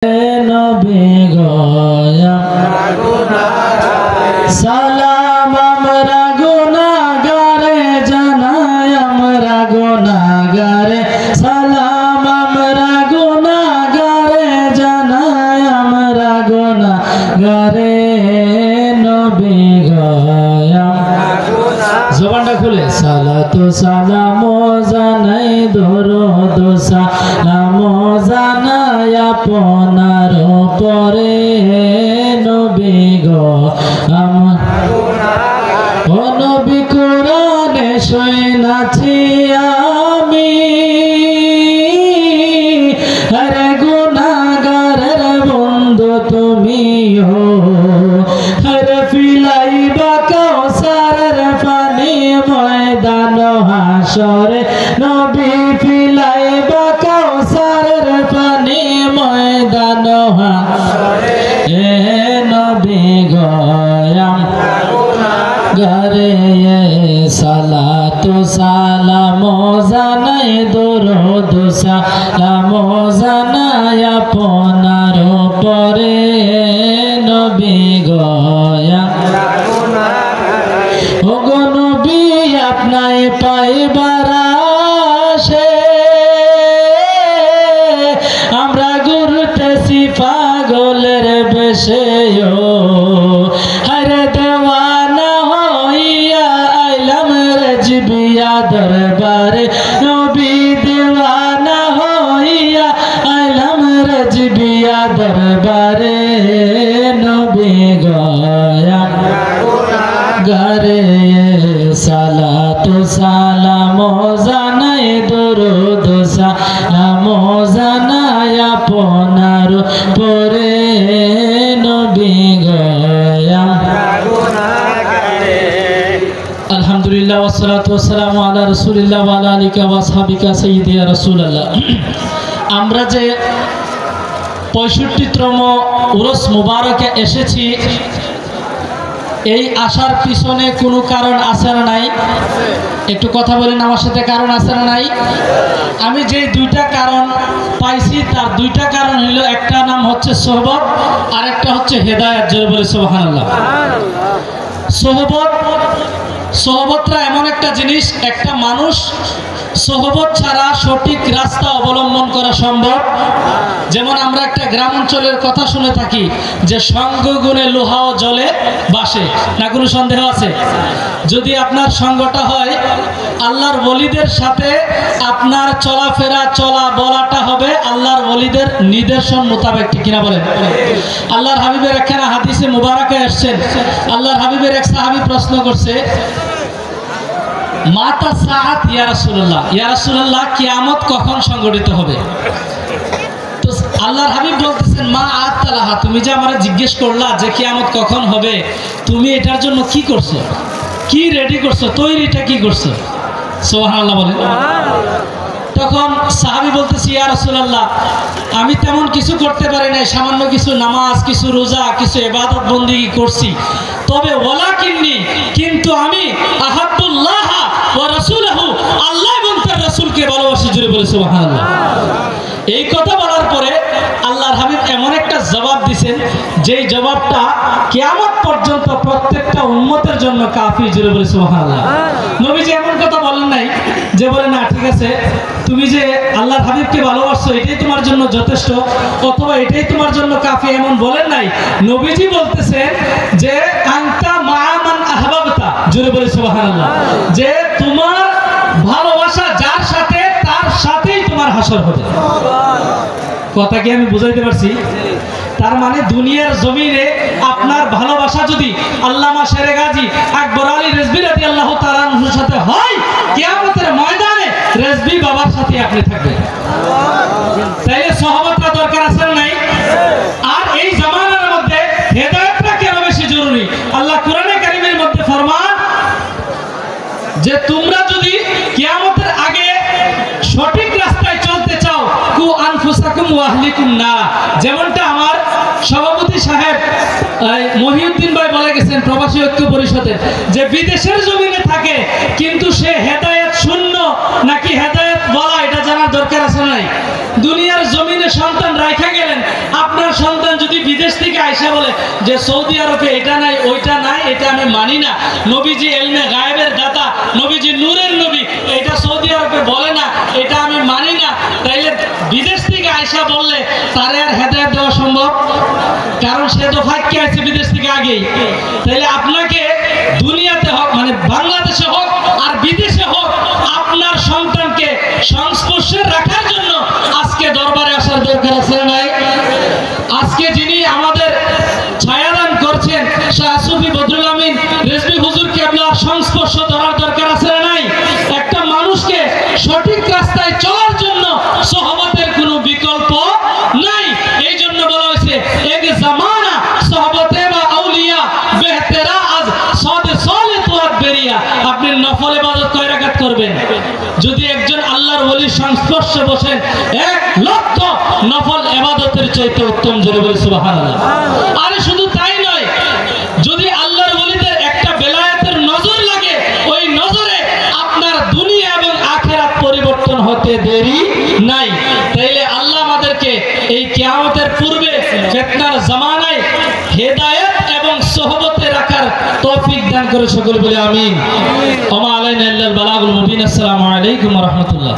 নবী গয়া সালাম আমরা গুনাহগারে জানাই আমরা গুনাহগারে সালাম আমরা গুনাহগারে জানাই আমরা গুনাহগারে নবী গয়া জবানটা খুলে সালাতু সালাম জানাই দরুদ সালাম জানাই আপনার পরে নবী গো ও নবী কোরআনে শুনাছি আমি আরে গুনাহগারের বন্ধু তুমিও আরে ফিলাইবা কাউসারের পানি ময়দান হাসরে নবী ফিলাইবা কাউসারের পানি ময়দান হাসরে এ নবী গয়া গরে সালাতু সালাম জানাই দরুদ সালাম জানাই আপনার পরে নবী গয়া ও গো নবী আপনায় পাইবার আশে আমরা ঘুরতেছি পাগলের বেশে হরে দেওয়ানা হইয়া আইলাম রাজবিয়া দরবারে নবী দেওয়ানা হইয়া আইলাম রাজবিয়া দরবারে নবী গয়া গরে সালাতু সালাম জানাই দরুদ সালাম জানাই আপনার পরে নবী গয়া আলহামদুলিল্লাহ ওয়াসসালাতু ওয়াসসালামু আলা রাসূলিল্লাহ ওয়া আলা আলিহি ওয়া আসহাবিকা সাইয়্যিদিয়া রাসূলুল্লাহ। আমরা যে 65তম উরস মুবারকে এসেছি, এই আসার পিছনে কোনো কারণ আছে না নাই? একটু কথা বলেন আমার সাথে, কারণ আছে না নাই? আমি যে দুইটা কারণ পাইছি তার দুইটা কারণ হলো, একটা নাম হচ্ছে সোহবত আর একটা হচ্ছে হেদায়েত। জোরে বলে সুবহানাল্লাহ। সোহবতটা এমন একটা জিনিস, একটা মানুষ সোহবত ছাড়া সঠিক রাস্তা অবলম্বন করা সম্ভব। যেমন আমরা একটা গ্রাম অঞ্চলের কথা শুনে থাকি যে সঙ্গ গুণে লোহাও জলে বাসে, না কোনো সন্দেহ আছে? যদি আপনার সঙ্গটা হয় আল্লাহর ওলিদের সাথে, আপনার চলাফেরা চলা বলাটা হবে আল্লাহর ওলিদের নির্দেশন মোতাবেক, ঠিক কিনা বলেন? আল্লাহর হাবিবের একখানা হাদিসে মুবারাকে আসছেন, আল্লাহর হাবিবের এক সাহাবী প্রশ্ন করছে, মাতা সাআত ইয়া রাসূলুল্লাহ, ইয়া রাসূলুল্লাহ কিয়ামত কখন সংঘটিত হবে? তো আল্লাহর হাবিব বলতেছেন, মা আতালাহা, তুমি যে আমারে জিজ্ঞেস করলা যে কিয়ামত কখন হবে, তুমি এটার জন্য কি করছো, কি রেডি করছো, তৈরিটা কি করছো? সুবহানাল্লাহ বলেন। তখন সাহাবী বলতেছি, ইয়া রাসূলুল্লাহ আমি তেমন কিছু করতে পারি নাই, সামান্য কিছু নামাজ, কিছু রোজা, কিছু ইবাদত বন্দেগী করছি, তবে ওয়ালাকিন্নি, কিন্তু আমি আহাব্বুল্লাহ ওয়া রাসূলুহু, আল্লাহ এবং তার রাসূলকে ভালোবাসি। জোরে বলে সুবহানাল্লাহ। এই কথা বলার পরে আল্লাহর হাবিব এমন একটা জবাব দিয়েছেন, যেই জবাবটা কিয়ামত পর্যন্ত প্রত্যেকটা উম্মতের জন্য কাফি। জোরে বলে সুবহানাল্লাহ। নবীজি এমন কথা বলেন নাই যে বলে না ঠিক আছে তুমি যে আল্লাহর হাবিবকে ভালোবাসছো এটাই তোমার জন্য যথেষ্ট, অথবা এটাই তোমার জন্য কাফি, এমন বলেন নাই। নবীজি বলতেছেন যে আনতা মা মান আহবাবতা। জোরে বলে সুবহানাল্লাহ। যে তোমার ভালোবাসা যার সাথে, তার সাথেই তোমার হাসর হবে। কথা কি আমি বুঝাইতে পারছি? তার মানে দুনিয়ার জমিনে আপনার ভালোবাসা যদি আল্লামা শেরে গাজী আকবর আলী রেজভী রাদিয়াল্লাহু তাআলা আনহুর সাথে হয়, কিয়ামতের ময়দানে রেজভী বাবার সাথে আপনি থাকবেন। তাইলে সহবতটা দরকার আছে না নাই? আর এই জামানার মধ্যে হেদায়েতটা কেন বেশি জরুরি? আল্লাহ কোরআনে কারীমের মধ্যে ফরমান যে তোমরা যদি কিয়ামতের আগে সঠিক রাস্তায় চলতে চাও, কু আনফুসাকুম ওয়া আহলিকুম না, যেমনটা আমার সভাপতি সাহেব মহিউদ্দিন ভাই বলে গেছেন প্রবাসী ঐক্য পরিষদের, যে বিদেশের জমিনে থাকে কিন্তু সে হেদায়েত শূন্য নাকি হেদায়েত বলা এটা জানার দরকার আছে নাই? দুনিয়ার জমিনে সন্তান রাখা গেলেন, আপনি যে সৌদি আরবে এটা নাই ওইটা নাই, এটা আমি মানি না, নবীজি ইলমে গায়েবের দাতা, নবীজি নূরের নবী, এটা সৌদি আরবে বলে না, এটা আমি মানি না, তাইলে বিদেশ থেকে আয়সা বললে তারে আর হেদায়েত দেওয়া সম্ভব? কারণ সে তো ফাঁকি আছে বিদেশ থেকে আগেই। তাইলে আপনাকে দুনিয়াতে হোক, মানে বাংলাদেশে হোক আর বিদেশে হোক, আপনার সন্তানকে সংস্পর্শে রাখার জন্য আজকে দরবারে আসার দরকার আছে না নাই? আজকে যিনি আমাদের ছায়াদান করছেন শাহ সুফি বদরুল আমিন রেজভী হুজুর কেবলার সংস্পর্শ ধরার দরকার আছে না নাই? একটা মানুষকে সঠিক রাস্তায় চলার জন্য সোহবতের কোনো বিকল্প নাই। এই জন্য বলা হয়েছে এক জামানা সোহবতে বা আউলিয়া বেহতেরা আজ সাদে সালে তোয়াত বেরিয়া। আপনি নফল ইবাদত কয় রাকাত করবেন? যদি একজন আল্লাহর ওলির সংস্পর্শে বসেন 1 লক্ষ নফল ইবাদতের চাইতে উত্তম। জোরে বলি সুবহানাল্লাহ। আরে শুধু তাই নয়, যদি আল্লাহর ওলিদের একটা বেলায়েতের নজর লাগে, ওই নজরে আপনার দুনিয়া এবং আখিরাত পরিবর্তন হতে দেরি নাই। তাইলে আল্লাহ আমাদেরকে এই কিয়ামতের পূর্বে ফিতনার জামানায় হেদায়েত এবং সোহবতে রাখার তৌফিক দান করে। সকলে বলে আমিন। ওয়া মা আলাইনা ইল্লাল বালাগুল মুবিন। আসসালামু আলাইকুম ওয়া রাহমাতুল্লাহ।